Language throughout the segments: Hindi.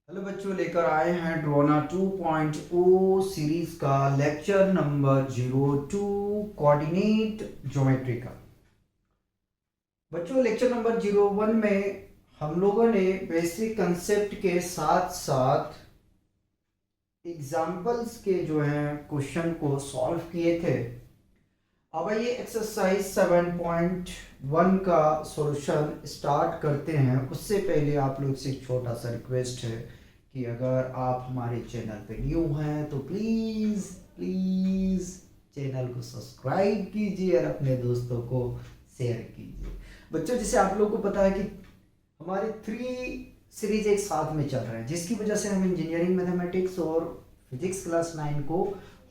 हेलो बच्चों, लेकर आए हैं ड्रोना 2.0 सीरीज का लेक्चर नंबर 02 कोऑर्डिनेट ज्योमेट्री का। बच्चों, लेक्चर नंबर 01 में हम लोगों ने बेसिक कंसेप्ट के साथ साथ एग्जाम्पल्स के जो हैं क्वेश्चन को सॉल्व किए थे। अब आइए एक्सरसाइज 7.1 का सॉल्यूशन स्टार्ट करते हैं। उससे पहले आप लोग से एक छोटा सा रिक्वेस्ट है कि अगर आप हमारे चैनल पे न्यू हैं तो प्लीज़ प्लीज़ चैनल को सब्सक्राइब कीजिए और अपने दोस्तों को शेयर कीजिए। बच्चों, जैसे आप लोग को पता है कि हमारे 3 सीरीज एक साथ में चल रहे हैं, जिसकी वजह से हम इंजीनियरिंग मैथमेटिक्स और फिजिक्स क्लास 9 को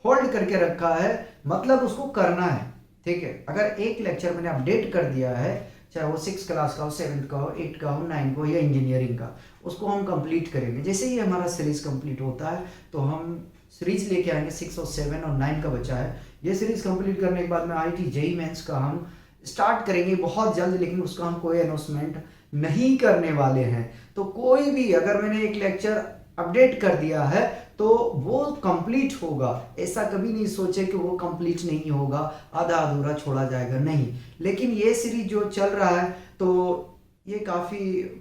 होल्ड करके रखा है। मतलब उसको करना है, ठीक है। अगर एक लेक्चर मैंने अपडेट कर दिया है, चाहे वो 6 क्लास का हो, 7th का हो, 8 का हो, 9 का हो या इंजीनियरिंग का, उसको हम कंप्लीट करेंगे। जैसे ही हमारा सीरीज कंप्लीट होता है तो हम सीरीज लेके आएंगे। 6 और 7 और 9 का बचा है। ये सीरीज कंप्लीट करने के बाद में IIT JEE मेंस का हम स्टार्ट करेंगे बहुत जल्द, लेकिन उसका हम कोई अनाउंसमेंट नहीं करने वाले हैं। तो कोई भी, अगर मैंने एक लेक्चर अपडेट कर दिया है तो वो कंप्लीट होगा। ऐसा कभी नहीं सोचे कि वो कंप्लीट नहीं होगा, आधा अधूरा छोड़ा जाएगा, नहीं। लेकिन ये सीरीज जो चल रहा है तो ये काफ़ी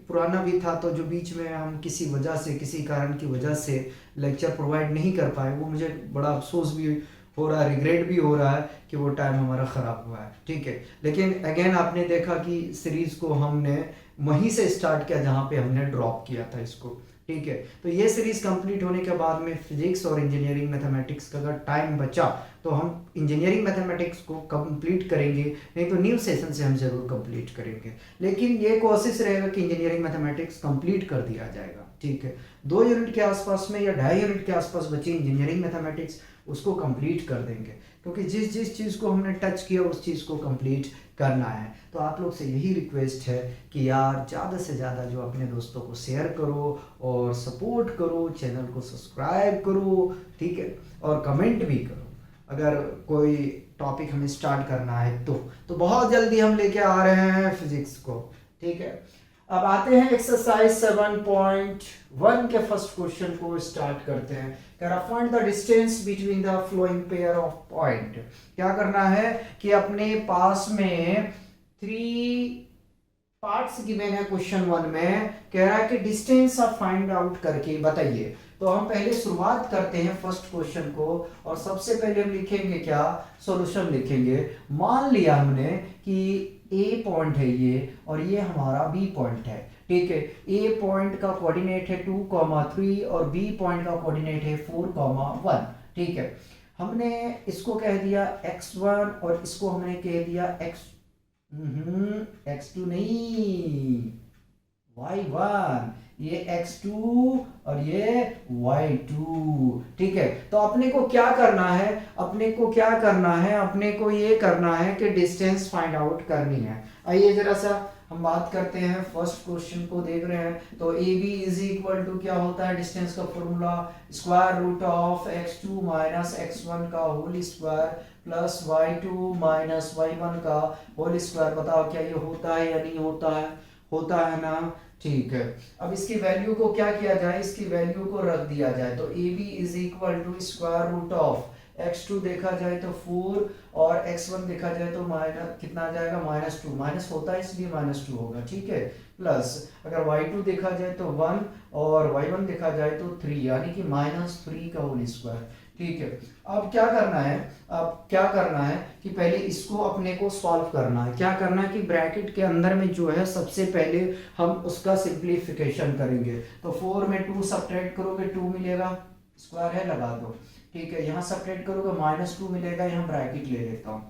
पुराना भी था, तो जो बीच में हम किसी वजह से, किसी कारण की वजह से लेक्चर प्रोवाइड नहीं कर पाए, वो मुझे बड़ा अफसोस भी हो रहा है, रिग्रेट भी हो रहा है कि वो टाइम हमारा ख़राब हुआ है, ठीक है। लेकिन अगेन आपने देखा कि सीरीज़ को हमने वहीं से स्टार्ट किया जहाँ पे हमने ड्रॉप किया था इसको, ठीक है। तो ये सीरीज कंप्लीट होने के बाद में फिजिक्स और इंजीनियरिंग मैथमेटिक्स का अगर टाइम बचा तो हम इंजीनियरिंग मैथमेटिक्स को कंप्लीट करेंगे, नहीं तो न्यू सेशन से हम जरूर कंप्लीट करेंगे। लेकिन ये कोशिश रहेगा कि इंजीनियरिंग मैथमेटिक्स कंप्लीट कर दिया जाएगा, ठीक है। 2 यूनिट के आसपास में या 2.5 यूनिट के आसपास बची इंजीनियरिंग मैथमेटिक्स, उसको कंप्लीट कर देंगे, क्योंकि जिस जिस चीज़ को हमने टच किया उस चीज़ को कंप्लीट करना है। तो आप लोग से यही रिक्वेस्ट है कि यार ज़्यादा से ज़्यादा जो अपने दोस्तों को शेयर करो और सपोर्ट करो, चैनल को सब्सक्राइब करो, ठीक है, और कमेंट भी करो अगर कोई टॉपिक हमें स्टार्ट करना है तो बहुत जल्दी हम लेके आ रहे हैं फिजिक्स को, ठीक है। अब आते हैं एक्सरसाइज 7.1 के फर्स्ट क्वेश्चन को स्टार्ट करते हैं। कह रहा find the distance between the flowing pair of point. क्या करना है कि अपने पास में 3 पार्ट्स गिवन है क्वेश्चन 1 में। कह रहा है कि डिस्टेंस आप फाइंड आउट करके बताइए। तो हम पहले शुरुआत करते हैं फर्स्ट क्वेश्चन को, और सबसे पहले हम लिखेंगे क्या, सॉल्यूशन लिखेंगे। मान लिया हमने कि ए पॉइंट है ये, और ये हमारा बी पॉइंट है, ठीक है। ए पॉइंट का कोऑर्डिनेट है 2,3 और बी पॉइंट का कोऑर्डिनेट है 4,1, ठीक है। हमने इसको कह दिया x1 और इसको हमने कह दिया x2 नहीं, y1। ये x2 और ये y2, ठीक है। तो अपने को क्या करना है, अपने को क्या करना है, अपने को ये करना है कि डिस्टेंस फाइंड आउट करनी है। आइए जरा सा हम बात करते हैं, फर्स्ट क्वेश्चन को देख रहे हैं। तो A B is equal to क्या होता है डिस्टेंस का formula, square root of x2 minus x1 का whole square plus y2 minus y1 का होल स्क्वायर। बताओ क्या ये होता है या नहीं होता है, होता है ना, ठीक है। अब इसकी वैल्यू को क्या किया जाए, इसकी वैल्यू को रख दिया जाए। तो A B is equal to square root of x2 देखा जाए तो 4 और x1 देखा जाए तो माइनस कितना आ जाएगा, -2। माइनस होता है इसलिए -2 होगा, ठीक है। प्लस अगर y2 देखा जाए तो 1 और y1 देखा जाए तो 3, यानी कि -3 का होल स्क्वायर, ठीक है। अब क्या करना है, अब क्या करना है कि पहले इसको अपने को सॉल्व करना है। क्या करना है कि ब्रैकेट के अंदर में जो है सबसे पहले हम उसका सिंप्लीफिकेशन करेंगे। तो 4 में 2 सब्ट्रैक्ट करोगे 2 मिलेगा, स्क्वायर है लगा दो, ठीक है। यहाँ सब्ट्रैक्ट करोगे -2 मिलेगा, यहाँ ब्रैकेट ले लेता हूँ,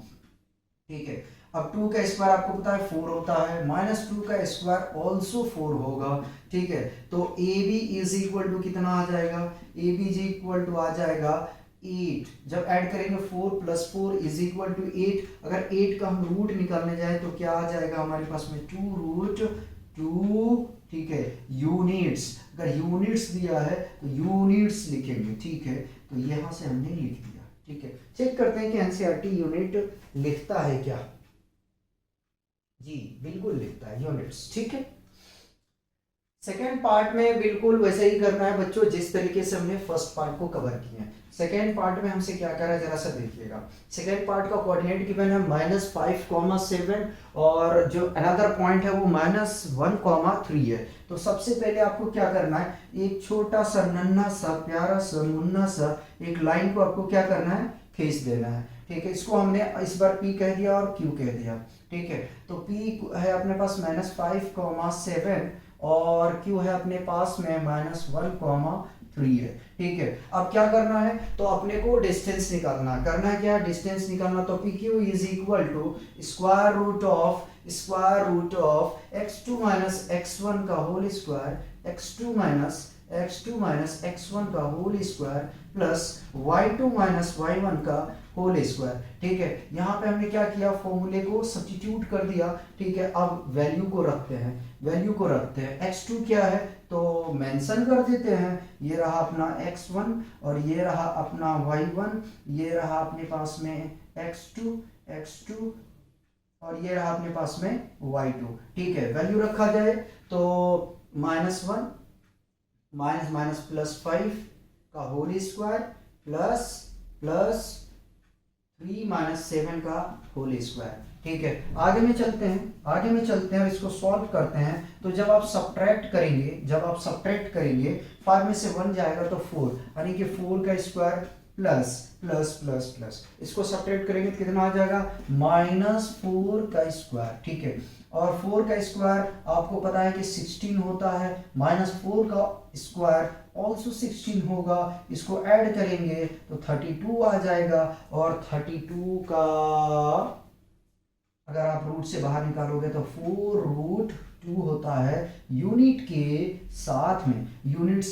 ठीक है। अब 2 का स्क्वायर आपको पता है 4 होता है, -2 का स्क्वायर ऑल्सो 4 होगा, ठीक है। तो A B is equal to कितना आ जाएगा, A B is equal to आ जाएगा 8। जब ऐड करेंगे 4 + 4 इज इक्वल टू 8। अगर 8 का हम रूट निकालने जाए तो क्या आ जाएगा हमारे पास में 2√2, ठीक है। यूनिट्स, अगर यूनिट्स दिया है तो यूनिट्स लिखेंगे, ठीक है। तो यहाँ से हमने लिख दिया, ठीक है। चेक करते हैं कि एनसीईआरटी यूनिट लिखता है क्या। जी बिल्कुल लिखता है यूनिट्स, ठीक है। सेकेंड पार्ट में बिल्कुल वैसे ही करना है बच्चों जिस तरीके से हमने फर्स्ट पार्ट को कवर किया है। सेकेंड पार्ट में हमसे क्या करा है जरा सा देखिएगा। सेकेंड पार्ट का कोऑर्डिनेट गिवन है -5,7 और जो अनदर पॉइंट है वो -1,3 है। तो सबसे पहले आपको क्या करना है, एक छोटा सा नन्हा सा प्यारा सा मुन्ना सा एक लाइन को आपको क्या करना है, खींच देना है। ठीक है, इसको हमने इस बार P कह दिया और Q कह दिया। ठीक है, तो P है अपने पास -5,7 और Q है अपने पास में -1,3 है। ठीक है, अब क्या करना है, तो अपने को डिस्टेंस निकालना करना है। क्या डिस्टेंस निकालना, तो PQ is equal to square root of x2 minus x1 का whole square, x2 minus x1 का whole square plus y2 minus y1 का होल स्क्वायर। ठीक है, यहाँ पे हमने क्या किया, फॉर्मूले को सब्स्टिट्यूट कर दिया। ठीक है, अब वैल्यू को रखते हैं। x2 क्या है तो मेंशन कर देते हैं, ये रहा अपना x1 और ये रहा अपना y1, ये रहा अपने पास में x2 और ये रहा अपने पास में y2। ठीक है, वैल्यू रखा जाए तो -1 माइनस +5 का होल स्क्वायर प्लस 3 माइनस 7 का होल स्क्वायर। ठीक है, आगे में चलते हैं और इसको सॉल्व करते हैं। तो जब आप सब्ट्रैक्ट करेंगे 5 में से 1 जाएगा तो 4, यानी कि 4 का स्क्वायर प्लस इसको सब्ट्रैक्ट करेंगे तो कितना आ जाएगा, -4 का स्क्वायर। ठीक है, और 4 का स्क्वायर आपको पता है कि 16 होता है, -4 का स्क्वायर ऑल्सो 16 होगा, इसको ऐड करेंगे तो 32 आ जाएगा। और 32 का अगर आप रूट से बाहर निकालोगे तो 4√2 होता है यूनिट्स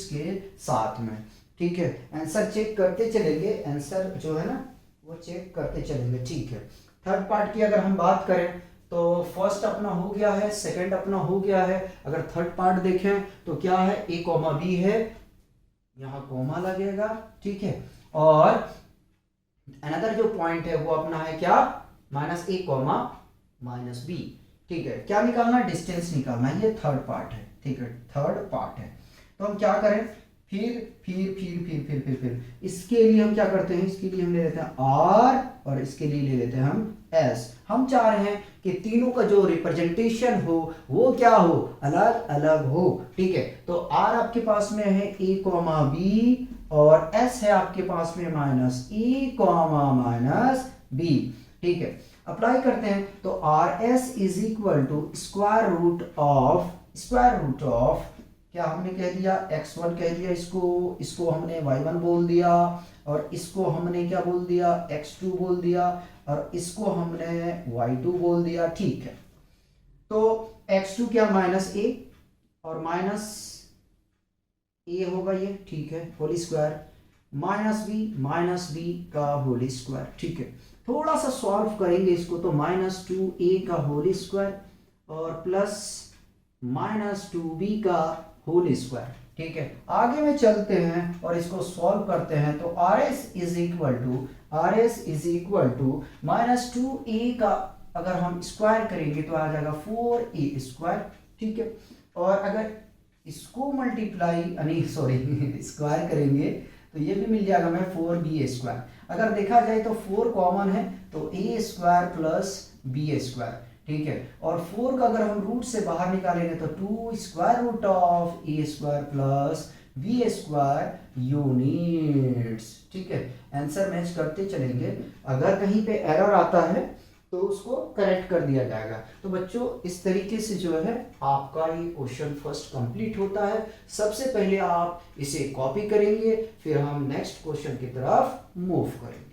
के साथ में। ठीक है, आंसर चेक करते चलेंगे, आंसर जो है ना वो चेक करते चलेंगे। ठीक है, थर्ड पार्ट की अगर हम बात करें तो फर्स्ट अपना हो गया है, सेकंड अपना हो गया है। अगर थर्ड पार्ट देखें तो क्या है, a, b है, यहाँ कॉमा लगेगा। ठीक है, और अनदर जो पॉइंट है वो अपना है क्या, -a, -b। ठीक है, क्या निकालना, डिस्टेंस निकालना है, ये थर्ड पार्ट है। ठीक है, थर्ड पार्ट है। तो हम क्या करें, फिर इसके लिए हम क्या करते हैं, इसके लिए हम ले लेते हैं r और इसके लिए ले लेते हैं हम s। हम चाह रहे हैं कि तीनों का जो रिप्रेजेंटेशन हो वो क्या हो, अलग अलग हो। ठीक है, तो r आपके पास में है a, b और s है आपके पास में -a, -b। ठीक है, अप्लाई करते हैं तो rs is equal to square root of क्या हमने कह दिया, x1 कह दिया, इसको हमने y1 बोल दिया और इसको हमने क्या बोल दिया, x2 बोल दिया और इसको हमने y2 बोल दिया। ठीक है, तो x2 क्या, -a और -a होगा ये। ठीक है, होल स्क्वायर -b का होल स्क्वायर। ठीक है, थोड़ा सा सॉल्व करेंगे इसको तो -2a का होल स्क्वायर और प्लस -2b का होल स्क्वायर। ठीक है, आगे में चलते हैं और इसको सॉल्व करते हैं तो rs is equal to -2a का अगर हम स्क्वायर करेंगे तो आ जाएगा 4a स्क्वायर। ठीक है, और अगर इसको मल्टीप्लाई स्क्वायर करेंगे तो ये भी मिल जाएगा हमें 4b स्क्वायर। अगर देखा जाए तो 4 कॉमन है तो a square plus b square. ठीक है, और 4 का अगर हम रूट से बाहर निकालेंगे तो 2 square root of a square plus b square units. ठीक है, आंसर मैच करते चलेंगे, अगर कहीं पे एरर आता है तो उसको करेक्ट कर दिया जाएगा। तो बच्चों इस तरीके से जो है आपका ये क्वेश्चन फर्स्ट कंप्लीट होता है। सबसे पहले आप इसे कॉपी करेंगे, फिर हम नेक्स्ट क्वेश्चन की तरफ मूव करेंगे।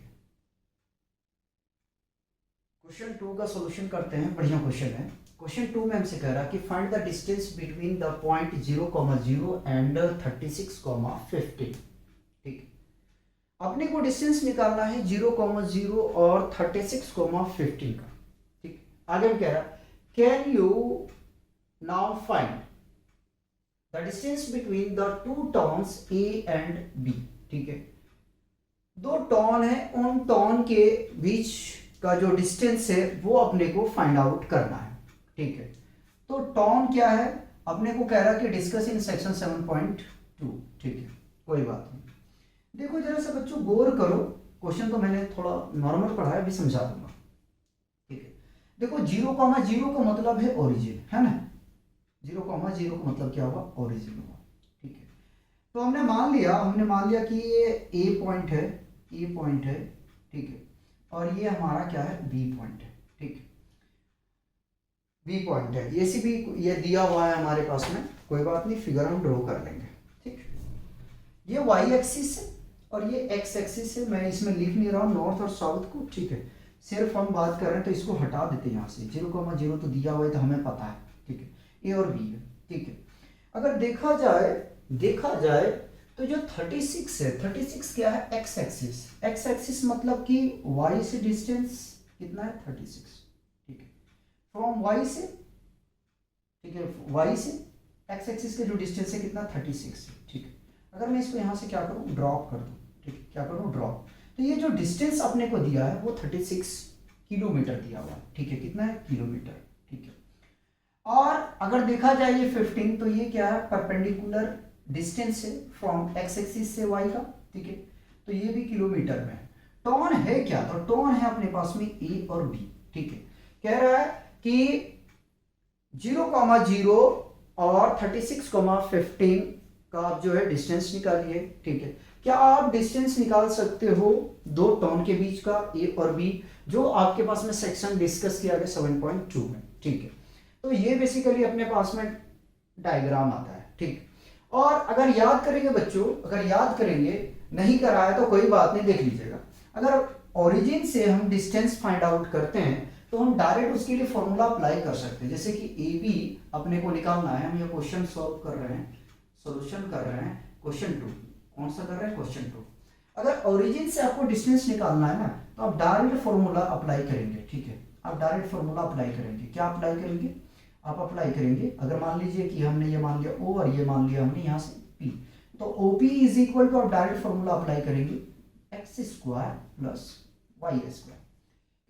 क्वेश्चन 2 का सॉल्यूशन करते हैं, बढ़िया क्वेश्चन है। क्वेश्चन 2 में हमसे कह रहा है कि find the distance between the point 0,0 and 36,15। ठीक, अपने को डिस्टेंस निकालना है 0,0 और 36,15 का। ठीक, आगे में कह रहा can you now find the distance between the two towns A and B। ठीक है, दो टॉन है, उन टॉन के बीच का जो डिस्टेंस है वो अपने को फाइंड आउट करना है। ठीक है, तो टॉन क्या है, अपने को कह रहा है कि डिस्कस इन सेक्शन 7.2, ठीक है, कोई बात नहीं। देखो जरा सा बच्चों गौर करो, क्वेश्चन तो मैंने थोड़ा नॉर्मल पढ़ा है, अभी समझा दूंगा, ठीक है। देखो 0,0 का मतलब है ओरिजिन, है ना, 0,0 का मतलब क्या हुआ, ओरिजिन हुआ, ठीक है। तो हमने मान लिया कि ये ए पॉइंट है, ए पॉइंट है, ठीक है, और ये हमारा क्या है, बी पॉइंट है, ठीक है, बी पॉइंट है, ये सी भी ये दिया हुआ है हमारे पास में, कोई बात नहीं, फिगर हम ड्रॉ कर लेंगे, ठीक है। ये वाई एक्सिस है और ये एक्स एक्सिस है, मैं इसमें लिख नहीं रहा हूँ नॉर्थ और साउथ को, ठीक है, सिर्फ हम बात कर रहे हैं, तो इसको हटा देते हैं यहाँ से, 0,0 तो दिया हुआ है तो हमें पता है, ठीक है, ए और बी है, ठीक है। अगर देखा जाए तो जो 36 है, 36 क्या है, एक्स एक्सिस, एक्स एक्सिस मतलब कि वाई से डिस्टेंस कितना है, 36, ठीक है, फ्रॉम वाई से, ठीक है, वाई से एक्स एक्सिस के जो डिस्टेंस है कितना, 36 है, ठीक है। अगर मैं इसको यहाँ से क्या करूँ, ड्रॉप कर दूँ, ठीक है, क्या करूँ, ड्रॉप, तो ये जो डिस्टेंस अपने को दिया है वो 36 किलोमीटर दिया हुआ है, ठीक है, कितना है, किलोमीटर, ठीक है। और अगर देखा जाए ये 15, तो ये क्या है, परपेंडिकुलर डिस्टेंस है फ्रॉम एक्स एक्सिस से वाई का, ठीक है, तो ये भी किलोमीटर में है। टॉन है क्या, तो टॉन है अपने पास में ए और बी, ठीक है। कह रहा है कि 0,0 और 36,15 का आप जो है डिस्टेंस निकालिए, ठीक है। क्या आप डिस्टेंस निकाल सकते हो दो टॉन के बीच का, ए और बी, जो आपके पास में सेक्शन डिस्कस किया गया 7.2 में, ठीक है। तो ये बेसिकली अपने पास में डायग्राम आता है, ठीक। और अगर याद करेंगे बच्चों, अगर याद करेंगे, नहीं कराया तो कोई बात नहीं, देख लीजिएगा। अगर ओरिजिन से हम डिस्टेंस फाइंड आउट करते हैं तो हम डायरेक्ट उसके लिए फॉर्मूला अप्लाई कर सकते हैं, जैसे कि ए बी अपने को निकालना है, हम ये क्वेश्चन सॉल्व कर रहे हैं, सॉल्यूशन कर रहे हैं, क्वेश्चन 2, कौन सा कर रहे हैं, क्वेश्चन 2। अगर ओरिजिन से आपको डिस्टेंस निकालना है ना, तो आप डायरेक्ट फॉर्मूला अप्लाई करेंगे, ठीक है, आप डायरेक्ट फॉर्मूला अप्लाई करेंगे, क्या अप्लाई करेंगे, आप अप्लाई करेंगे, अगर मान लीजिए कि हमने ये मान लिया ओ और ये मान लिया हमने यहाँ से पी, तो O P is equal to, आप डायरेक्ट फॉर्मूला अप्लाई करेंगे, X square plus Y square,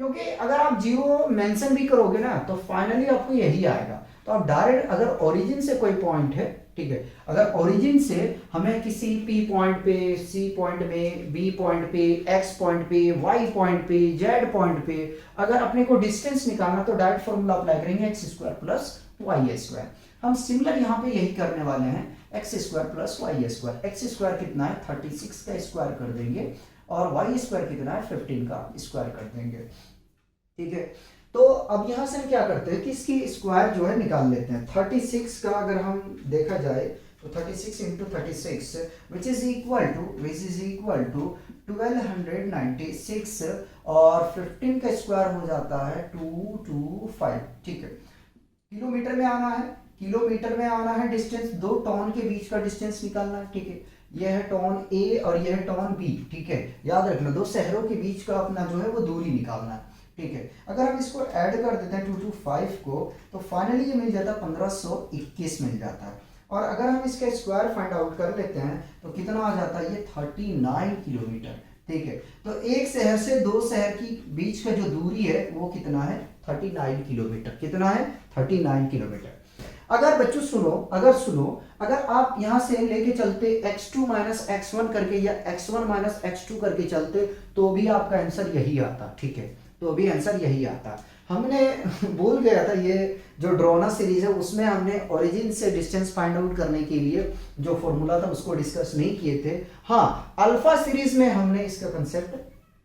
क्योंकि अगर आप जीरो मेंशन भी करोगे ना तो फाइनली आपको यही आएगा। तो आप डायरेक्ट, अगर ओरिजिन से कोई पॉइंट है, ठीक है, अगर ओरिजिन से हमें किसी पी पॉइंट पे, सी पॉइंट में, बी पॉइंट पे, एक्स पॉइंट पे, वाई पॉइंट पे, जेड पॉइंट पे अगर अपने को डिस्टेंस निकालना, तो डायरेक्ट फॉर्मूला अप्लाई करेंगे, X square plus Y square. हम सिमिलर यहाँ पे यही करने वाले हैं, X square plus Y square. X square कितना है, 36 का स्क्वायर कर देंगे, और वाई स्क्वायर कितना है, 15 का स्क्वायर कर देंगे, ठीक है। तो अब यहां से हम क्या करते हैं कि इसकी स्क्वायर जो है निकाल लेते हैं। 36 का अगर हम देखा जाए तो 36 into 36 which is equal to 1296, और 15 का स्क्वायर हो जाता है 225, ठीक है। किलोमीटर में आना है, किलोमीटर में आना है, डिस्टेंस दो टॉन के बीच का डिस्टेंस निकालना है, ठीक है। यह है टॉन ए और यह है टॉन बी, ठीक है, याद रख लो, दो शहरों के बीच का अपना जो है वो दूरी निकालना है, ठीक है। अगर हम इसको ऐड कर देते हैं 225 को, तो फाइनली ये मिल जाता है 1521 मिल जाता है। और अगर हम इसका स्क्वायर फाइंड आउट कर लेते हैं तो कितना आ जाता है, ये 39 किलोमीटर, ठीक है। तो एक शहर से दो शहर की बीच का जो दूरी है वो कितना है, 39 किलोमीटर, कितना है, 39 किलोमीटर। अगर बच्चों सुनो, अगर आप यहां से लेके चलते x2 माइनस x1 करके, या x1 माइनस x2 करके चलते, तो भी आपका आंसर यही आता, ठीक है, तो भी आंसर यही आता। हमने भूल गया था, ये जो ड्रोना सीरीज है उसमें हमने ओरिजिन से डिस्टेंस फाइंड आउट करने के लिए जो फॉर्मूला था उसको डिस्कस नहीं किए थे। हाँ, अल्फा सीरीज में हमने इसका कंसेप्ट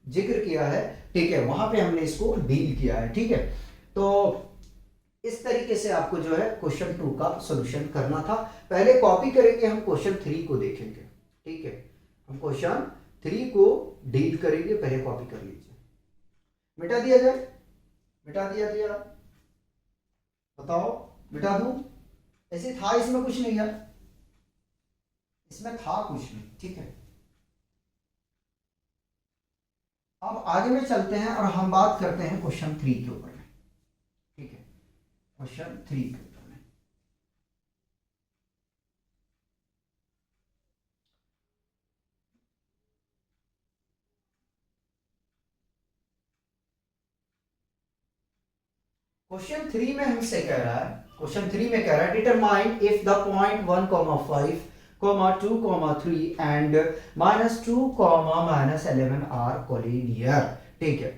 जिक्र किया है, ठीक है, वहां पे हमने इसको डील किया है, ठीक है। तो इस तरीके से आपको जो है क्वेश्चन 2 का सॉल्यूशन करना था। पहले कॉपी करेंगे, हम क्वेश्चन 3 को देखेंगे, ठीक है, हम क्वेश्चन 3 को डील करेंगे, पहले कॉपी कर लीजिए। मिटा दिया जाए, मिटा दिया बताओ, मिटा दूं, ऐसे था, इसमें कुछ नहीं यार, इसमें था कुछ नहीं, ठीक है। अब आगे में चलते हैं और हम बात करते हैं क्वेश्चन 3 के ऊपर में, ठीक है, क्वेश्चन 3 के ऊपर में। क्वेश्चन 3 में हमसे कह रहा है क्वेश्चन 3 में कह रहा है determine if the point 1,5, 2, 3 and -2, -11 are collinear. ठीक है,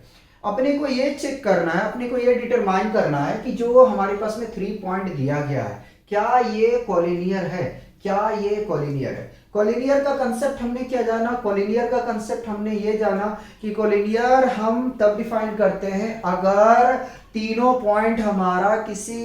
अपने को ये चेक करना है, अपने को ये डिटरमाइन करना है कि जो हमारे पास में 3 पॉइंट दिया गया है क्या ये कोलिनियर है, क्या ये कोलिनियर है। कोलिनियर का कंसेप्ट हमने क्या जाना, कोलिनियर का कंसेप्ट हमने ये जाना कि कोलिनियर हम तब डिफाइन करते हैं अगर तीनों पॉइंट हमारा किसी,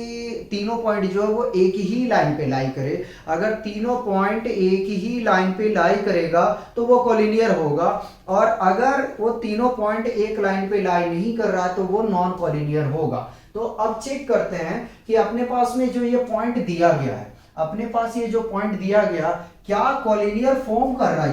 तीनों पॉइंट जो है वो एक ही लाइन पे लाई करे। अगर तीनों पॉइंट एक ही लाइन पे लाई करेगा तो वो कोलिनियर होगा, और अगर वो तीनों पॉइंट एक लाइन पे लाई नहीं कर रहा है तो वो नॉन कोलिनियर होगा। तो अब चेक करते हैं कि अपने पास में जो ये पॉइंट दिया गया है, अपने पास ये जो पॉइंट दिया गया क्या कोलिनियर फॉर्म कर रहा है,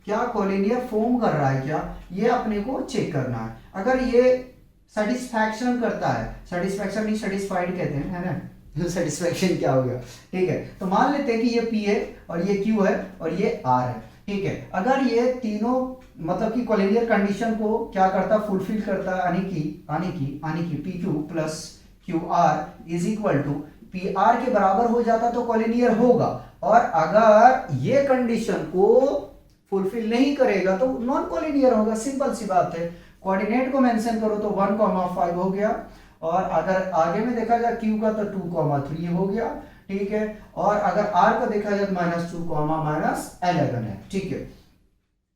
क्या कोलिनियर फॉर्म कर रहा है क्या, ये अपने को चेक करना है। अगर ये सेटिस्फैक्शन करता है, सेटिस्फैक्शन नहीं सेटिस्फाइड कहते हैं, है ना, सेटिस्फैक्शन क्या हो गया। ठीक है, तो मान लेते हैं कि ये P है और ये Q है और ये R है। ठीक है, अगर ये तीनों मतलब कि कोलिनियर कंडीशन को क्या करता, फुलफिल करता है, यानी कि PQ plus QR is equal to PR के बराबर हो जाता तो कोलिनियर होगा, और अगर ये कंडीशन को फुलफिल नहीं करेगा तो नॉन कोलिनियर होगा। सिंपल सी बात है। कोऑर्डिनेट को मेंशन करो तो 1,5 हो गया, और अगर आगे में देखा जाए Q का तो 2,3 हो गया। ठीक है, और अगर R का देखा जाए -2, -11 है। ठीक है,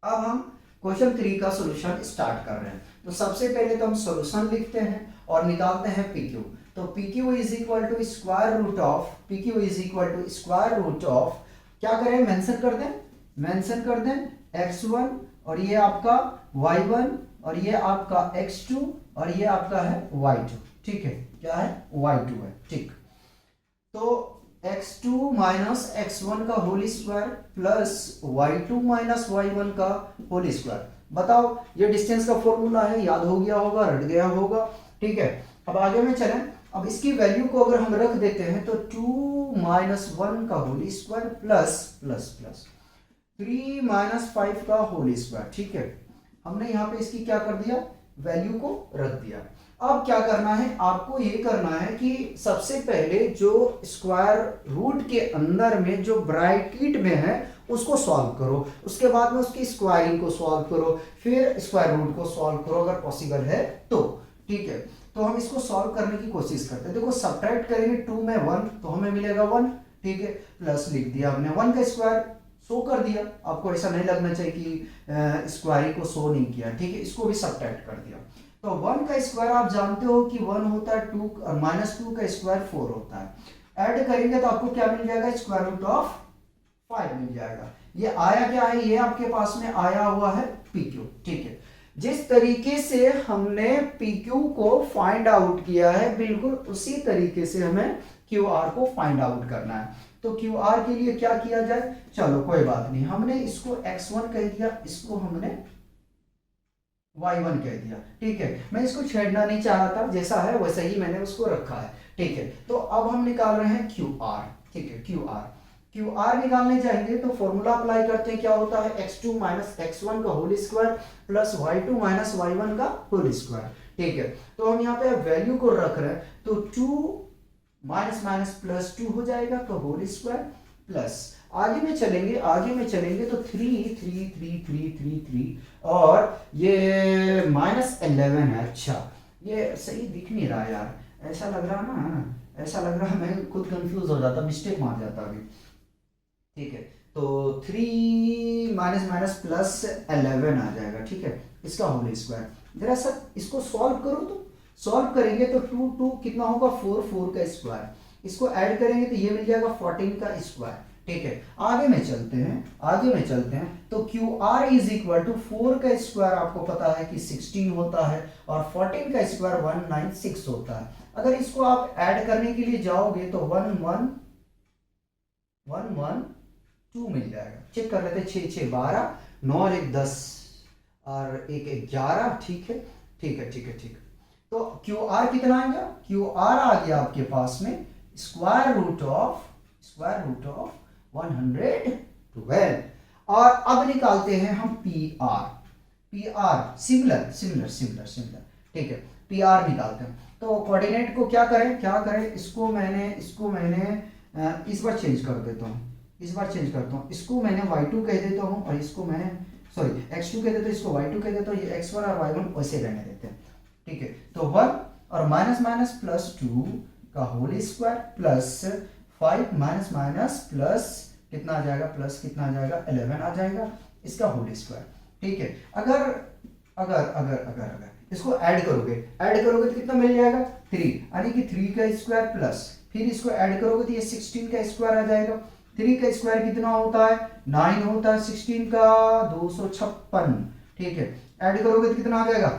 अब हम क्वेश्चन 3 का सॉल्यूशन स्टार्ट कर रहे हैं। तो सबसे पहले तो हम सॉल्यूशन लिखते हैं और निकालते हैं PQ। तो PQ is equal to square root of, PQ is equal to square root of, क्या करें, मेंशन कर दें x1, और ये आपका y1, और ये आपका x2, और ये आपका है y2। ठीक है, क्या है, y2 है। ठीक, तो x2 माइनस x1 का whole square plus y2 minus y1 का होल स्क्वायर। बताओ, ये डिस्टेंस का फॉर्मूला है, याद हो गया होगा, रट गया होगा। ठीक है, अब आगे में चलें। अब इसकी वैल्यू को अगर हम रख देते हैं तो 2 माइनस 1 का होल स्क्वायर प्लस 3 माइनस 5 का होल स्क्वायर। ठीक है, हमने यहाँ पे इसकी क्या कर दिया, वैल्यू को रख दिया। अब क्या करना है, आपको ये करना है कि सबसे पहले जो स्क्वायर रूट के अंदर में जो ब्रैकेट में है उसको सॉल्व करो, उसके बाद में उसकी स्क्वायरिंग को सॉल्व करो, फिर स्क्वायर रूट को सॉल्व करो अगर पॉसिबल है तो। ठीक है, तो हम इसको सॉल्व करने की कोशिश करते हैं। देखो, सब्ट्रैक्ट करेंगे 2 में 1 तो हमें मिलेगा 1। ठीक है, प्लस लिख दिया हमने 1 का स्क्वायर शो कर दिया। आपको ऐसा नहीं लगना चाहिए कि स्क्वायरिंग को शो नहीं किया। ठीक है, इसको भी सब्ट्रैक्ट कर दिया। तो 1 का स्क्वायर आप जानते हो कि 1 होता है 2, और -2 का स्क्वायर 4 होता है। ऐड करेंगे तो आपको क्या मिल जाएगा, स्क्वायर रूट ऑफ 5 मिल जाएगा। ये आया क्या है, ये आपके पास में आया हुआ है PQ। ठीक है, जिस तरीके से हमने PQ को फाइंड आउट किया है बिल्कुल उसी तरीके से हमें QR को फाइंड आउट करना है। तो QR के लिए क्या किया जाए, चलो कोई बात नहीं, हमने इसको x1 कह दिया, इसको हमने y1 कह दिया। ठीक है, मैं इसको छेड़ना नहीं चाह रहा था, जैसा है वैसा ही मैंने उसको रखा है। ठीक है, तो अब हम निकाल रहे हैं QR। ठीक है, QR निकालने जाएंगे तो फॉर्मूला अप्लाई करते हैं, क्या होता है, x2 माइनस x1 का whole square plus y2 minus y1 का होल स्क्वायर। ठीक है, तो हम यहाँ पे वैल्यू को रख रहे हैं, तो 2 माइनस प्लस 2 हो जाएगा, तो होल स्क्वायर प्लस आगे में चलेंगे तो 3 और ये -11 है। अच्छा, ये सही दिख नहीं रहा यार, ऐसा लग रहा ना, ऐसा लग रहा मैं खुद कंफ्यूज हो जाता, मिस्टेक मार जाता अभी। ठीक है, तो 3 माइनस प्लस 11 आ जाएगा। ठीक है, इसका होल स्क्वायर। जरा सर इसको सॉल्व करो, तो सॉल्व करेंगे तो 2 कितना होगा, 4 का स्क्वायर, इसको ऐड करेंगे तो ये मिल जाएगा 14 का स्क्वायर। ठीक है, आगे में चलते हैं तो QR इज इक्वल टू 4 का स्क्वायर आपको पता है कि 16 होता है, और 14 का स्क्वायर 196 होता है। अगर इसको आप ऐड करने के लिए जाओगे तो 112 मिल जाएगा। चेक कर लेते हैं, 6 6 12, 9 और 1 10 और 1 11। ठीक है, तो QR कितना आएगा, QR आ गया आपके पास में स्क्वायर रूट ऑफ 112। और अब निकालते हैं हम PR सिमिलर। ठीक है, PR निकालते हैं। तो कोऑर्डिनेट को क्या करें, इसको मैंने इस बार चेंज कर देता हूँ, इसको मैंने y2 कह देता हूँ और इसको मैंने सॉरी x2 कह देता हूँ, इसको y2 कह देता हूँ, ये x1 और y1 वैसे रहने देते हैं, ठीक है। तो 1 और माइनस माइनस प्लस 2 का whole square plus 5 minus minus plus कितना आ जाएगा, 11 आ जाएगा, इसका होल स्क्वायर, ठीक है। अगर इसको ऐड करोगे तो कितना मिल जाएगा 3, यानी कि 3 का स्क्वायर प्लस फिर इसको ऐड करोगे तो ये 16 का स्क्वायर आ जाएगा। 3 का स्क्वायर कितना होता है 9 होता है, 16 का 256, ठीक है। ऐड करोगे तो कितना आ जाएगा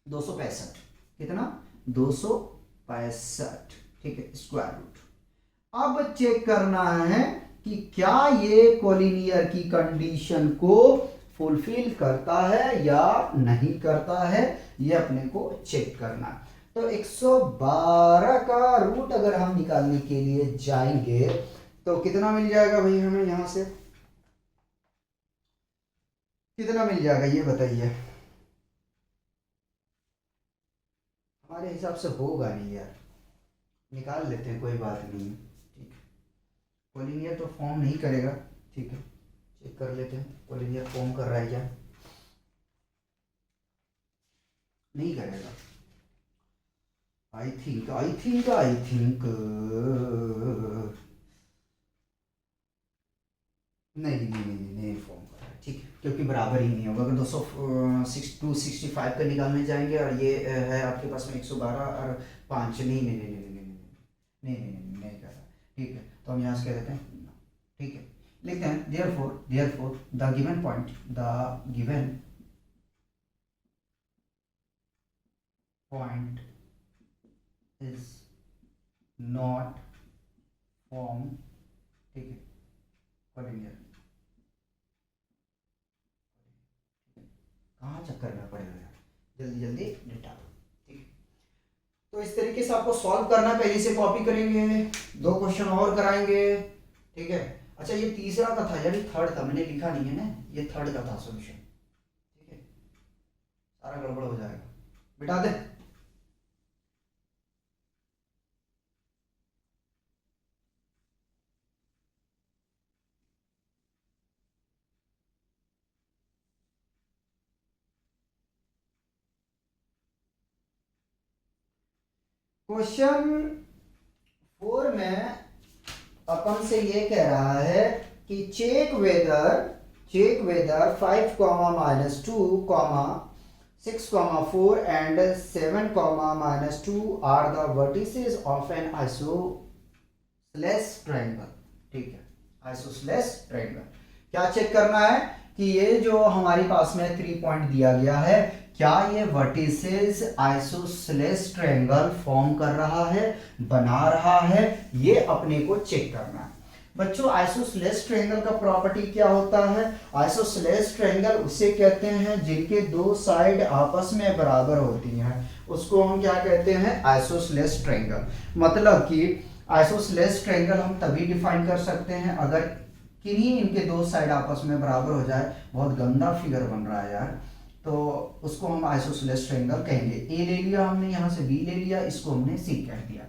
265, कितना 265, ठीक है, स्क्वायर रूट। अब चेक करना है कि क्या ये कोलिनियर की कंडीशन को फुलफिल करता है या नहीं करता है, ये अपने को चेक करना है। तो 112 का रूट अगर हम निकालने के लिए जाएंगे तो कितना मिल जाएगा भाई हमें, यहां से कितना मिल जाएगा ये बताइए। हमारे हिसाब से होगा नहीं यार, निकाल लेते हैं, कोई बात नहीं, ठीक है। कोलिनियर तो फॉर्म नहीं करेगा, ठीक है, चेक कर लेते हैं कोलिनियर फॉर्म कर रहा है क्या, नहीं करेगा। आई थिंक नहीं फॉर्म कर रहा है, ठीक है, क्योंकि बराबर ही नहीं होगा। अगर 265 का निकालने जाएंगे और ये है आपके पास में 112 और 5, नहीं कर रहा, ठीक है। तो हम यहाँ से कह देते हैं, ठीक है, लिखते हैं therefore the given point is not form, ठीक है, कोलिनियर। कहाँ चक्कर में पड़े हुए हैं, जल्दी डेटा, ठीक है। तो इस तरीके से आपको सॉल्व करना, पहले से कॉपी करेंगे, 2 क्वेश्चन और कराएंगे, ठीक है। अच्छा ये तीसरा का था यानी थर्ड था, मैंने लिखा नहीं है ना, ये थर्ड का था सॉल्यूशन, ठीक है, सारा गड़बड़ हो जाएगा, मिटा दे। क्वेश्चन 4 में अपन से ये कह रहा है कि check whether 5, -2, 6, 4 and 7, -2 are the vertices of an isosceles triangle, ठीक है, आइसोसेलेस ट्रायंगल। क्या चेक करना है कि ये जो हमारे पास में 3 पॉइंट दिया गया है, क्या ये वर्टिसेस आइसोसेलेस ट्रायंगल फॉर्म कर रहा है, बना रहा है, ये अपने को चेक करना है। बच्चों आइसोसेलेस ट्रायंगल का प्रॉपर्टी क्या होता है, आइसोसेलेस ट्रायंगल उसे कहते हैं जिनके 2 साइड आपस में बराबर होती हैं, उसको हम क्या कहते हैं, आइसोसेलेस ट्रायंगल। मतलब कि आइसोसेलेस ट्रायंगल हम तभी डिफाइन कर सकते हैं अगर किन्हीं इनके 2 साइड आपस में बराबर हो जाए। बहुत गंदा फिगर बन रहा है यार, तो उसको हम आइसोसेलेस ट्रायंगल कहेंगे। ए ले लिया हमने, यहाँ से बी ले लिया, इसको हमने सी कह दिया।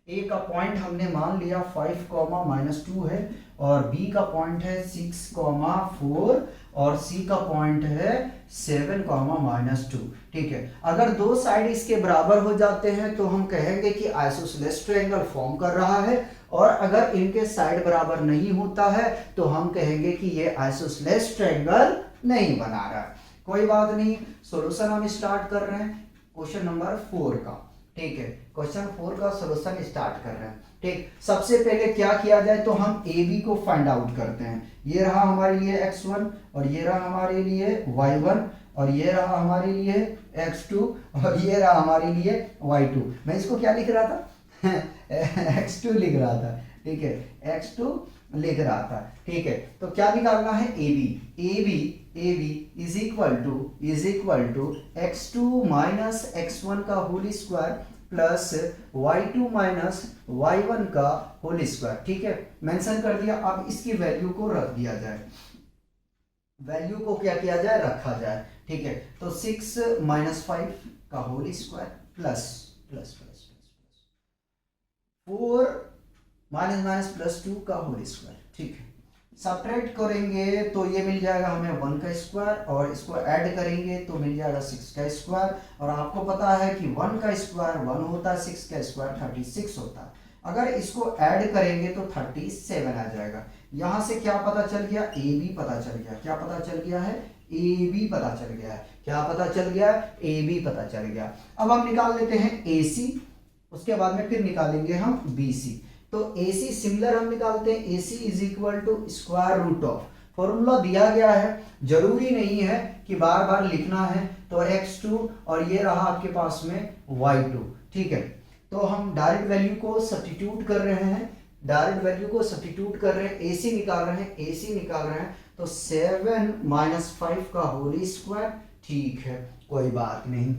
ए का पॉइंट हमने मान लिया 5, -2 है, और बी का पॉइंट है 6, 4 और सी का पॉइंट है 7, -2, ठीक है। अगर 2 साइड इसके बराबर हो जाते हैं तो हम कहेंगे कि आइसोसेलेस ट्रायंगल फॉर्म कर रहा है, और अगर इनके साइड बराबर नहीं होता है तो हम कहेंगे कि ये आइसोसेलेस ट्रायंगल नहीं बना रहा है। कोई बात नहीं, सॉल्यूशन हम स्टार्ट कर रहे हैं क्वेश्चन नंबर 4 का, ठीक है। क्वेश्चन 4 का सॉल्यूशन स्टार्ट कर रहे हैं, ठीक। सबसे पहले क्या किया जाए, तो हम ए बी को फाइंड आउट करते हैं। ये रहा हमारे लिए x1 और ये रहा हमारे लिए y1 और ये रहा हमारे लिए x2 और ये रहा हमारे लिए y2। मैं इसको क्या लिख रहा था x2 लिख रहा था, ठीक है, x2 लिख रहा था, ठीक है। तो क्या निकालना है, A B is equal to x2 minus x1 का whole square plus y2 minus y1 का होल स्क्वायर, ठीक है, मेंशन कर दिया। अब इसकी वैल्यू को रख दिया जाए, वैल्यू को क्या किया जाए, रखा जाए। ठीक है, तो 6 - 5 का whole square plus plus plus plus 4 minus minus plus 2 का होल स्क्वायर। ठीक है, सब्ट्रैक्ट करेंगे तो ये मिल जाएगा हमें 1 का स्क्वायर, और इसको ऐड करेंगे तो मिल जाएगा 6 का स्क्वायर। और आपको पता है कि 1 का स्क्वायर 1 होता है, 6 का स्क्वायर 36 होता है। अगर इसको ऐड करेंगे तो 37 आ जाएगा। यहां से क्या पता चल गया, ए बी पता चल गया। क्या पता चल गया है, ए बी पता चल गया है। क्या पता चल गया, ए बी पता चल गया। अब हम निकाल लेते हैं ए सी, उसके बाद में फिर निकालेंगे हम बी सी। तो ए सी सिमिलर हम निकालते हैं, A C is equal to square root of, formula दिया गया है, जरूरी नहीं है कि बार बार लिखना है। तो x2 और ये रहा आपके पास में y2। ठीक है, तो हम डायरेक्ट वैल्यू को सब्स्टिट्यूट कर रहे हैं, डायरेक्ट वैल्यू को सब्स्टिट्यूट कर रहे हैं, ए सी निकाल रहे हैं, ए सी निकाल रहे हैं। तो 7 - 5 का होल स्क्वायर, ठीक है कोई बात नहीं,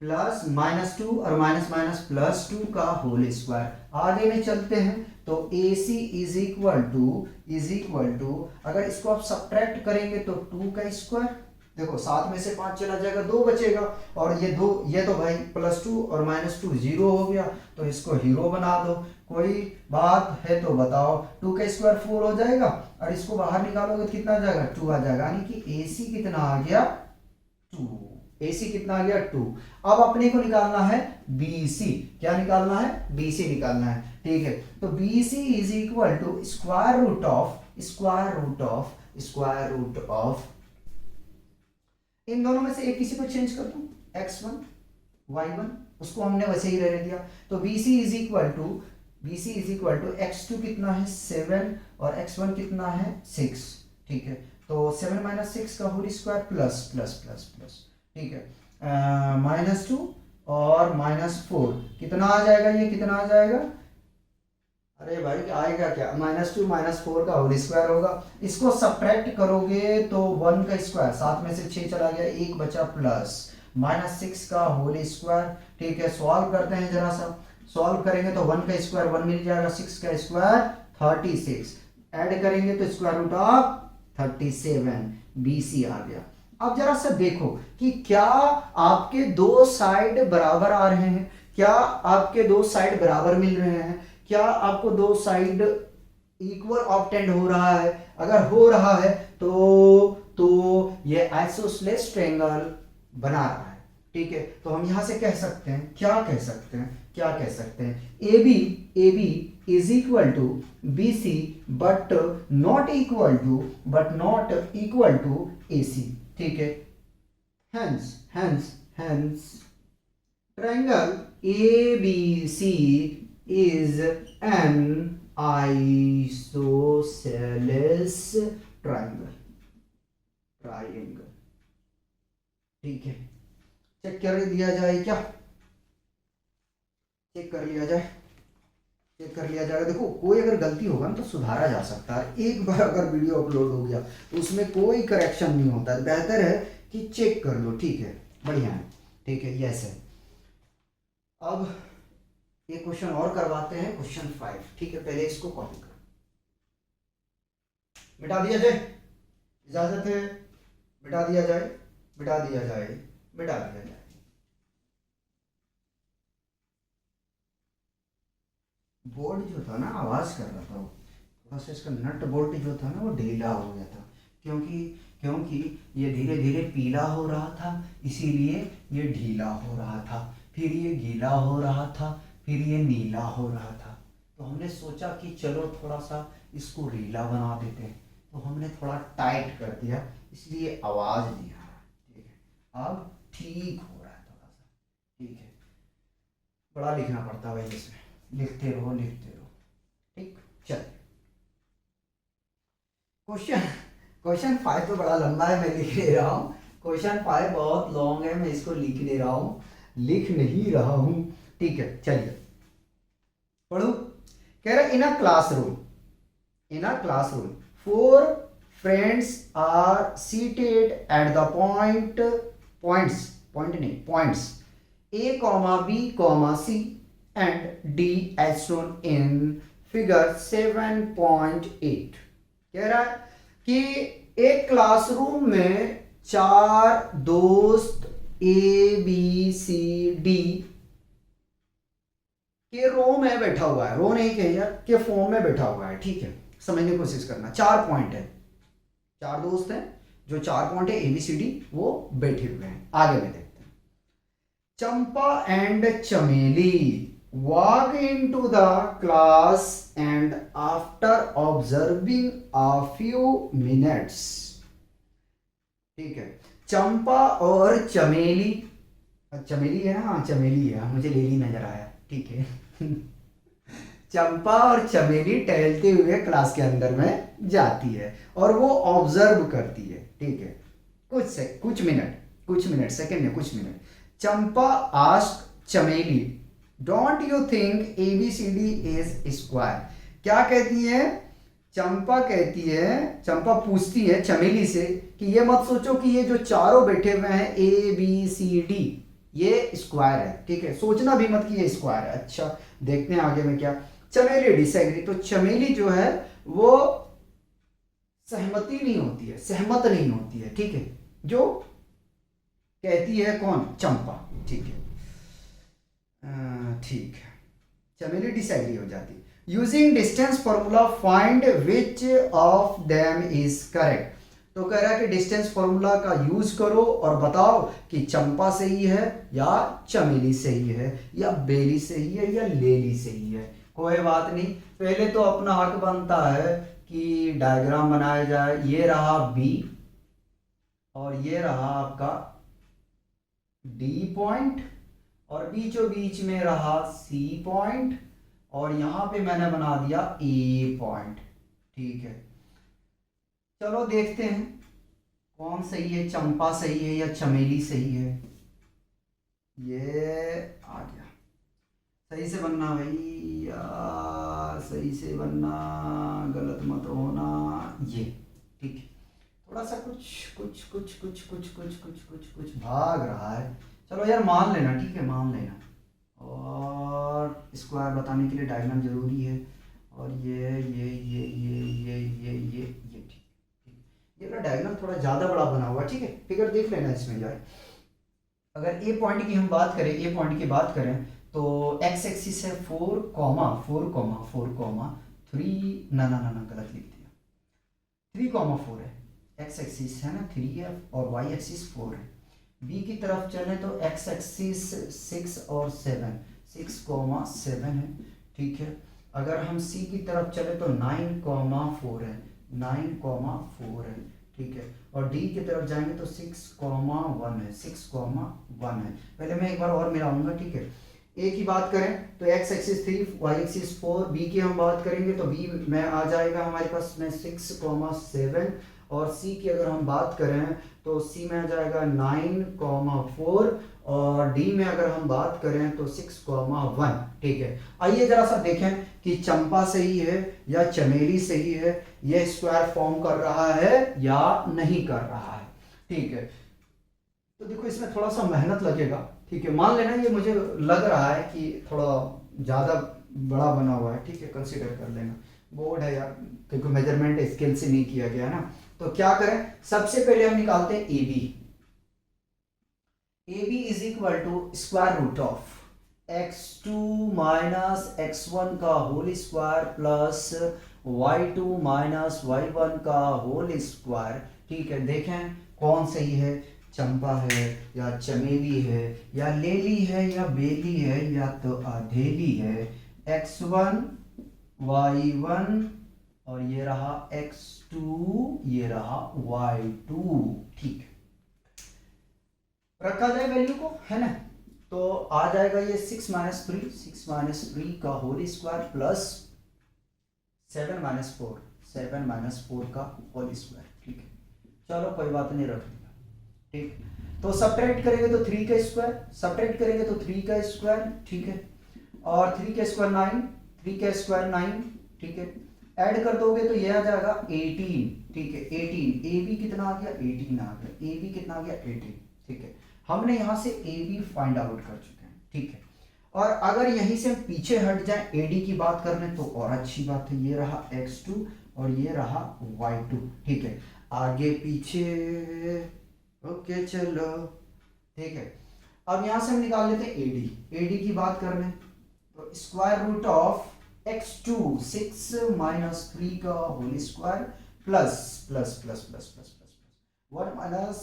प्लस -2 और माइनस माइनस +2 का होल स्क्वायर। आगे में चलते हैं, तो ए सी इज इक्वल टू अगर इसको आप सब्ट्रैक्ट करेंगे तो 2 का स्क्वायर, देखो 7 में से 5 चला जाएगा, 2 बचेगा। और ये तो भाई +2 और -2 0 हो गया, तो इसको हीरो बना दो। कोई बात है तो बताओ, 2 का स्क्वायर 4 हो जाएगा, और इसको बाहर निकालोगे तो कितना आ जाएगा, 2 आ जाएगा। यानी कि ए सी कितना आ गया, 2। AC कितना आ गया, 2। अब अपने को निकालना है BC। क्या निकालना है, BC निकालना है। ठीक है, तो BC is equal to square root of इन दोनों में से एक किसी को चेंज कर दूं, x1 y1, उसको हमने वैसे ही रहने दिया। तो BC is equal to x2 कितना है 7 और x1 कितना है 6। ठीक है, तो 7 - 6 का whole square plus plus plus plus. ठीक है, -2 और -4 कितना आ जाएगा, ये कितना आ जाएगा, अरे भाई आएगा क्या, -2 -4 का होल स्क्वायर होगा। इसको सब्ट्रैक्ट करोगे तो 1 का स्क्वायर, 7 में से 6 चला गया, 1 बचा, प्लस -6 का होल स्क्वायर। ठीक है, सॉल्व करते हैं जरा सा, सॉल्व करेंगे तो 1 का स्क्वायर 1 मिल जाएगा, 6 का स्क्वायर 36, ऐड करेंगे तो स्क्वायर रूट ऑफ 37, BC आ गया। अब जरा सा देखो कि क्या आपके दो साइड बराबर आ रहे हैं, क्या आपके दो साइड बराबर मिल रहे हैं, क्या आपको दो साइड इक्वल ऑब्टेंड हो रहा है। अगर हो रहा है तो ये आइसोसेलेस ट्रायंगल बना रहा है। ठीक है, तो हम यहां से कह सकते हैं, क्या कह सकते हैं, A B is equal to B C but not equal to A C. ठीक है, hence triangle ABC is an isosceles triangle। ठीक है, चेक कर दिया जाए, क्या चेक कर लिया जाए, चेक कर लिया जाएगा। देखो कोई अगर गलती होगा ना तो सुधारा जा सकता है, एक बार अगर वीडियो अपलोड हो गया तो उसमें कोई करेक्शन नहीं होता है, बेहतर है कि चेक कर लो। ठीक है, बढ़िया है। ठीक है, यस है। अब एक क्वेश्चन और करवाते हैं, क्वेश्चन 5। ठीक है, पहले इसको कॉपी करो, मिटा दिया जाए, इजाजत है, मिटा दिया जाए। बोर्ड जो था ना आवाज कर रहा था, वो थोड़ा सा इसका नट बोल्ट जो था ना वो ढीला हो गया था, क्योंकि ये धीरे धीरे पीला हो रहा था, इसीलिए ये ढीला हो रहा था, फिर ये गीला हो रहा था, फिर ये नीला हो रहा था। तो हमने सोचा कि चलो थोड़ा सा इसको रीला बना देते हैं, तो हमने थोड़ा टाइट कर दिया, इसलिए आवाज़ नहीं आ रहा। ठीक है, अब ठीक हो रहा है थोड़ा सा। ठीक है, बड़ा लिखना पड़ता है भाई इसमें, लिखते रहो। ठीक, चल क्वेश्चन 5 तो बड़ा लंबा है, मैं लिख ले रहा हूँ। क्वेश्चन 5 बहुत लॉन्ग है, मैं इसको लिख नहीं रहा हूँ। ठीक है, चलिए पढ़ो। कह रहा इन a classroom 4 friends are seated at the points A, B, C and D as shown in figure 7.8। कह रहा है कि एक क्लासरूम में 4 दोस्त ABCD के रो में बैठा हुआ है, रो नहीं कहिए के फॉर्म में बैठा हुआ है, ठीक है। समझने की कोशिश करना, 4 पॉइंट है, 4 दोस्त हैं, जो 4 पॉइंट है ABCD वो बैठे हुए हैं। आगे में देखते हैं। चंपा एंड चमेली walk into the class and after observing a few minutes, ठीक है। चंपा और चमेली, चमेली है ना, हाँ चमेली है, मुझे लेली नजर आया, ठीक है। चंपा और चमेली टहलते हुए क्लास के अंदर में जाती है और वो ऑब्जर्व करती है, ठीक है। कुछ मिनट सेकंड है, कुछ मिनट। चंपा आस्क चमेली, don't you think ABCD is square? क्या कहती है? चंपा पूछती है चमेली से कि ये मत सोचो कि ये जो चारों बैठे हुए हैं ABCD ये स्क्वायर है, ठीक है। सोचना भी मत कि ये स्क्वायर है। अच्छा देखते हैं आगे में क्या। चमेली डिसएग्री, तो चमेली जो है वो सहमत नहीं होती है, ठीक है। जो कहती है कौन? चंपा, ठीक है। ठीक है, चमेली डिसएग्री हो जाती है। Using distance formula find which of them is correct, तो कह रहा है कि डिस्टेंस फॉर्मूला का यूज करो और बताओ कि चंपा सही है या चमेली सही है या बेली सही है या लेली सही है। कोई बात नहीं, पहले तो अपना हक बनता है कि डायग्राम बनाया जाए। ये रहा B और ये रहा आपका D पॉइंट और बीचों बीच में रहा C पॉइंट और यहां पे मैंने बना दिया A पॉइंट, ठीक है। चलो देखते हैं कौन सही है, चंपा सही है या चमेली सही है। ये आ गया, सही से बनना भैया, सही से बनना, गलत मत होना। ये ठीक है, थोड़ा सा कुछ भाग रहा है। चलो यार मान लेना, ठीक है, मान लेना। और स्क्वायर बताने के लिए डायग्राम जरूरी है। और ये ठीक, ये ना डायग्राम थोड़ा ज़्यादा बड़ा बना हुआ, ठीक है। फिगर देख लेना इसमें जाए। अगर ए पॉइंट की हम बात करें, ए पॉइंट की बात करें तो एक्स एक्सिस है 4, 3, ना गलत लिख दिया, 3, 4 है। एक्स एक्सिस है ना 3 है और वाई एक्सिस 4 है। बी की तरफ चले तो एक्स एक्सिस 6 और 7, 6, 7 है, ठीक है। अगर हम सी की तरफ चले तो 9, 4 है, 9, 4 है, ठीक है। और डी की तरफ जाएंगे तो 6, 1 है, 6, 1 है। पहले मैं एक बार और मिलाऊंगा, ठीक है। ए की बात करें तो X axis 3, Y axis 4। B की हम बात करेंगे तो बी में आ जाएगा हमारे पास में 6, 7। और सी की अगर हम बात करें तो सी में आ जाएगा 9, 4। और डी में अगर हम बात करें तो 6, 1, ठीक है। आइए जरा सा देखें कि चंपा सही है या चमेली सही है, यह स्क्वायर फॉर्म कर रहा है या नहीं कर रहा है, ठीक है। तो देखो इसमें थोड़ा सा मेहनत लगेगा, ठीक है। मान लेना ये मुझे लग रहा है कि थोड़ा ज़्यादा बड़ा बना हुआ है, ठीक है, कंसीडर कर लेना। बोर्ड है यार, क्योंकि मेजरमेंट स्केल से नहीं किया गया ना। तो क्या करें, सबसे पहले हम निकालते हैं AB is equal to square root of x2 minus x1 का whole square plus y2 minus y1 का होल स्क्वायर, ठीक है। देखें कौन सही है, चंपा है या चमेली है या लेली है या बेली है या तो अधेली है। x1 y1 और ये रहा x2, ये रहा y2, ठीक है। रखा जाए वैल्यू को, है ना। तो आ जाएगा ये 6 माइनस 3 का होल स्क्वायर प्लस 7 माइनस 4 का होल स्क्वायर, ठीक है। चलो कोई बात नहीं, रख दिया, ठीक। तो सब्ट्रैक्ट करेंगे तो 3 का स्क्वायर, सब्ट्रैक्ट करेंगे तो 3 का स्क्वायर, ठीक है। और 3 का स्क्वायर 9, 3 का स्क्वायर 9, ठीक है। ऐड कर दोगे तो ये आ जाएगा 18, ठीक है। 18, ए बी कितना आ गया, 18 आ गया। ए बी कितना आ गया, 18, ठीक है। हमने यहां से ए बी फाइंड आउट कर चुके हैं, ठीक है। और अगर यहीं से हम पीछे हट जाए, एडी की बात कर लें तो और अच्छी बात है। ये रहा x2 और ये रहा y2। ठीक है, आगे पीछे, ओके चलो, ठीक है। अब यहां से हम निकाल लेते हैं एडी। एडी की बात कर रहे हैं तो square root of x2 6 minus 3 का whole square plus plus plus plus plus plus 1 minus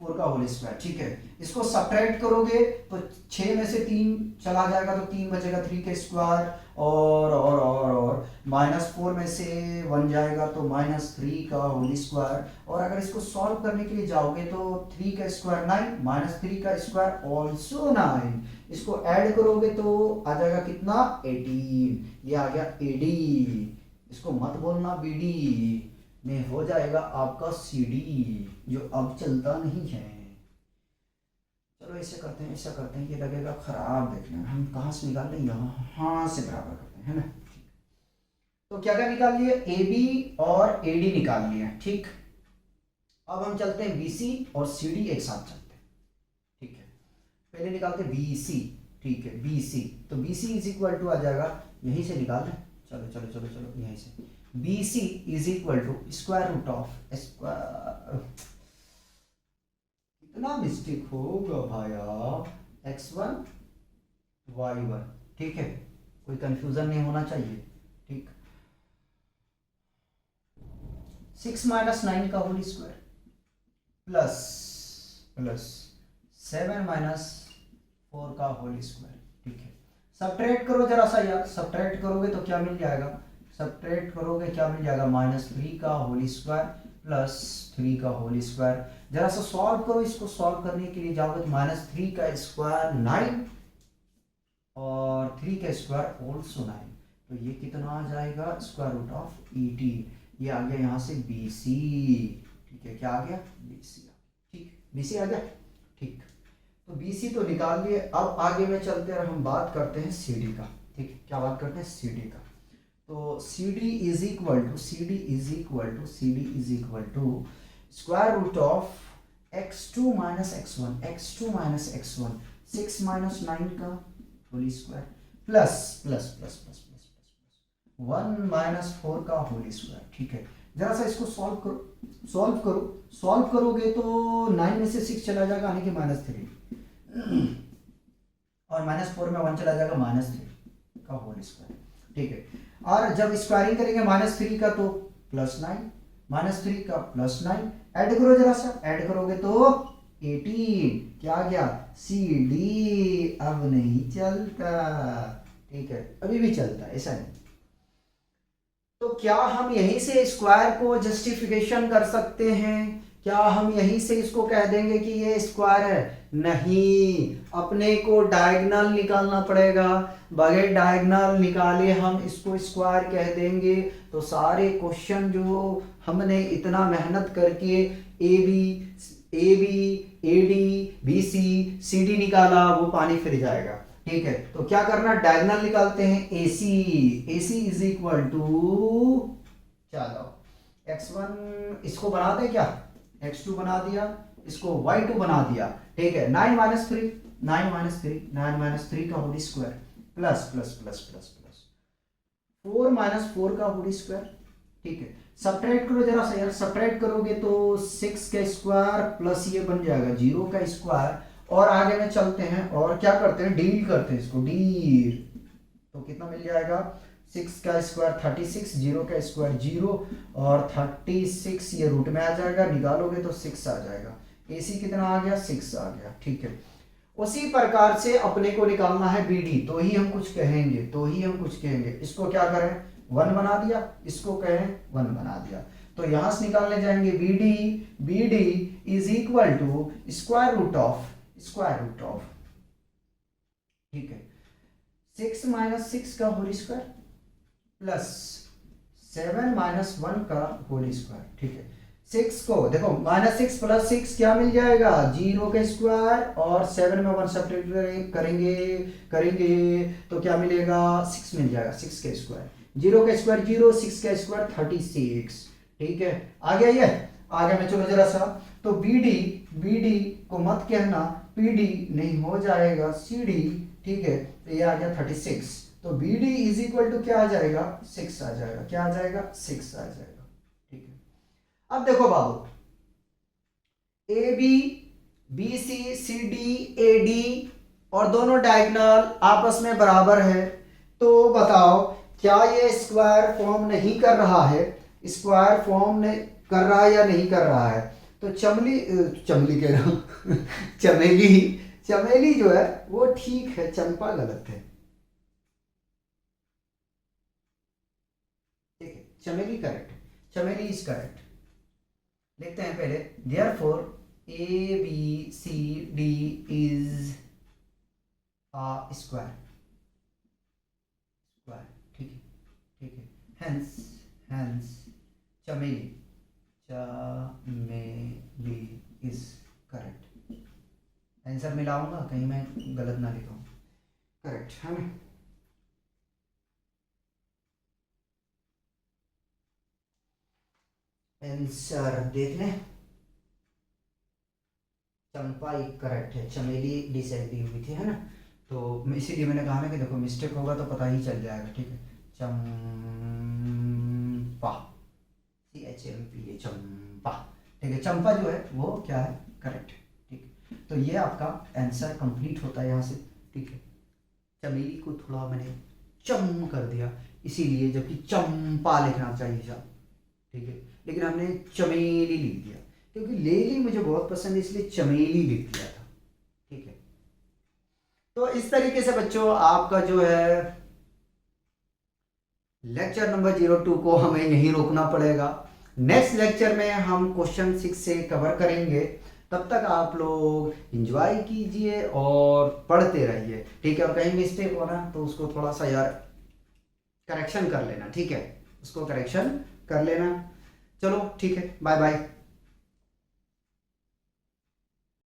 4 का होल स्क्वायर। ठीक है, इसको सब्ट्रैक्ट करोगे तो 6 में से 3 चला जाएगा तो 3 बचेगा, 3 का स्क्वायर और -4 में से 1 जाएगा तो -3 का होल स्क्वायर। और अगर इसको सॉल्व करने के लिए जाओगे तो 3 का स्क्वायर 9, -3 का स्क्वायर ऑल्सो 9। इसको ऐड करोगे तो आ जाएगा कितना, 18। ये आ गया एडी। इसको मत बोलना बीडी, में हो जाएगा आपका सीडी, जो अब चलता नहीं है। चलो ऐसे करते हैं, ऐसा करते हैं, ये लगेगा खराब। देखना हम कहाँ से निकाल लें, यहाँ से बराबर करते हैं, है ना। तो क्या क्या निकाल लिए, ए बी और ए डी निकाल लिए। ठीक, अब हम चलते हैं बीसी और सीडी एक साथ चलते हैं। ठीक है, पहले निकालते हैं बीसी। ठीक है, बीसी, तो बीसी इज इक्वल टू आ जाएगा, यहीं से निकाल लें। चलो चलो चलो चलो, यहीं से BC is equal to square root of square, कितना मिस्टेक होगा भाया, x1 y1। ठीक है, कोई कंफ्यूजन नहीं होना चाहिए। ठीक, 6 माइनस 9 का whole square plus plus 7 minus 4 का होल स्क्वायर। ठीक है, सब्ट्रैक्ट करो जरा सा यार, सब्ट्रैक्ट करोगे तो क्या मिल जाएगा, सब्ट्रैक्ट करोगे क्या मिल जाएगा, -3 का होल स्क्वायर प्लस 3 का होल स्क्वायर। जरा सा सॉल्व करो, इसको सॉल्व करने के लिए जाओगे तो -3 का स्क्वायर 9 और 3 का स्क्वायर ऑल्सो 9, तो ये कितना आ जाएगा, स्क्वायर रूट ऑफ 18। ये आ गया यहाँ से BC। ठीक है, क्या आ गया, BC। ठीक, BC आ गया। ठीक, तो BC तो निकाल लिए। अब आगे में चलते हैं, हम बात करते हैं CD का। ठीक, क्या बात करते हैं, CD का। तो CD is equal to square root of x2 minus x1 6 minus 9 का whole square plus plus plus plus plus plus 1 minus 4 का होल स्क्वायर। ठीक है, जरा सा इसको सॉल्व करोगे तो 9 में से 6 चला जाएगा, यानी कि -3, और -4 में 1 चला जाएगा, -3 का होल स्क्वायर। ठीक है, और जब स्क्वायरिंग करेंगे -3 का तो +9, -3 का +9, ऐड करो जरा सा, ऐड करोगे तो 18। क्या आ गया, CD। अब नहीं चलता। ठीक है, अभी भी चलता है, ऐसा नहीं। तो क्या हम यहीं से स्क्वायर को जस्टिफिकेशन कर सकते हैं, क्या हम यहीं से इसको कह देंगे कि ये स्क्वायर है, नहीं, अपने को डायगोनल निकालना पड़ेगा। बगैर डायगोनल निकाले हम इसको स्क्वायर कह देंगे तो सारे क्वेश्चन जो हमने इतना मेहनत करके A B A D B C C D निकाला वो पानी फिर जाएगा। ठीक है, तो क्या करना, डायगोनल निकालते हैं। A C is equal to, चलो x1 इसको बना दे, क्या x2 बना दिया, इसको y2 बना दिया। ठीक है, 9 माइनस 3 का whole square plus plus plus plus plus 4 minus 4 का होल स्क्वायर। ठीक है, सब्ट्रैक्ट करो जरा सा यार, सब्ट्रैक्ट करोगे तो 6 का स्क्वायर प्लस ये बन जाएगा 0 का स्क्वायर। और आगे में चलते हैं और क्या करते हैं, डील करते हैं इसको, डील, तो कितना मिल जाएगा, 6 का स्क्वायर 36, 0 का स्क्वायर 0 और 36 ये रूट में आ जाएगा, निकालोगे तो 6 आ जाएगा। AC कितना आ गया, 6 आ गया। ठीक है, उसी प्रकार से अपने को निकालना है BD, तो ही हम कुछ कहेंगे। इसको क्या करें, 1 बना दिया, इसको कहें 1 बना दिया, तो यहां से निकालने जाएंगे BD is equal to square root of, ठीक है, 6 माइनस 6 का होल स्क्वायर प्लस 7 माइनस 1 का होल स्क्वायर। ठीक है, 6 को देखो, -6 प्लस 6 क्या मिल जाएगा, 0 का स्क्वायर, और 7 में 1 सब्ट्रैक्ट करेंगे तो क्या मिलेगा, 6 मिल जाएगा, 6 का स्क्वायर, 0 का स्क्वायर 0, 6 का स्क्वायर 36। ठीक है, आ गया ये, आगे में चलो जरा सा, तो BD को मत कहना, PD नहीं हो जाएगा CD। ठीक है, तो ये आ गया 36 तो B D is equal to क्या आ जाएगा, 6 आ जाएगा। क्या आ जाएगा, 6 आ जाएगा। ठीक है, अब देखो बाबू, A B, B C, C D, A D और दोनों डायगोनल आपस में बराबर है, तो बताओ क्या ये स्क्वायर फॉर्म नहीं कर रहा है, स्क्वायर फॉर्म ने कर रहा है या नहीं कर रहा है। तो चमली कह रहा हूं चमेली, चमेली जो है वो ठीक है, चंपा गलत है। ठीक है, चमेली करेक्ट है, चमेली इज करेक्ट। लिखते हैं पहले, therefore A B C D is a square, square. ठीक है, ठीक है, हेंस, हेंस चमेली, चमेली इज करेक्ट। आंसर मिलाऊंगा कहीं मैं गलत ना लिखा हूं, करेक्ट है ना। आंसर देख लें, चंपा एक करेक्ट है, चमेली डिसएग्री हुई थी, है ना। तो इसीलिए मैंने कहा ना कि देखो मिस्टेक होगा तो पता ही चल जाएगा। ठीक है, चंपा, CHMPA, चंपा। ठीक है, चंपा जो है वो क्या है, करेक्ट है। ठीक है, तो ये आपका आंसर कंप्लीट होता है यहाँ से। ठीक है, चमेली को थोड़ा मैंने चम कर दिया इसीलिए, जबकि चंपा लिखना चाहिए था। ठीक है, लेकिन हमने चमेली लिख दिया क्योंकि लेली मुझे बहुत पसंद है, इसलिए चमेली लिख दिया था। ठीक है, तो इस तरीके से बच्चों आपका जो है लेक्चर नंबर 02 को हमें यहीं रोकना पड़ेगा। नेक्स्ट लेक्चर में हम क्वेश्चन 6 से कवर करेंगे। तब तक आप लोग एंजॉय कीजिए और पढ़ते रहिए। ठीक है, और कहीं मिस्टेक हो ना तो उसको थोड़ा सा यार करेक्शन कर लेना। ठीक है, उसको करेक्शन कर लेना। चलो ठीक है, बाय बाय।